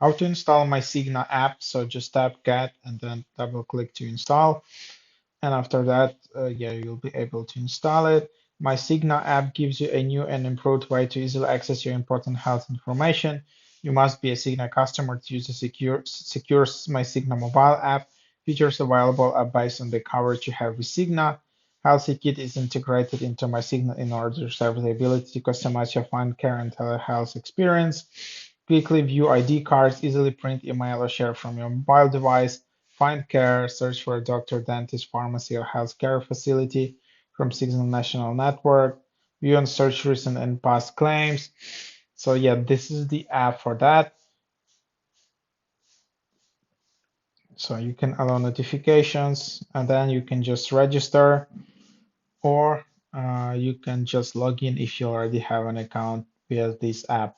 How to install myCigna app. So just tap Get and then double click to install. And after that, yeah, you'll be able to install it. myCigna app gives you a new and improved way to easily access your important health information. You must be a Cigna customer to use a secure myCigna mobile app. Features available are based on the coverage you have with Cigna. Healthy Kit is integrated into myCigna in order to serve the ability to customize your find care and telehealth experience. Quickly view ID cards, easily print, email, or share from your mobile device. Find care, search for a doctor, dentist, pharmacy, or healthcare facility from Signal National Network. View and search recent and past claims. So yeah, this is the app for that. So you can allow notifications and then you can just register or you can just log in if you already have an account via this app.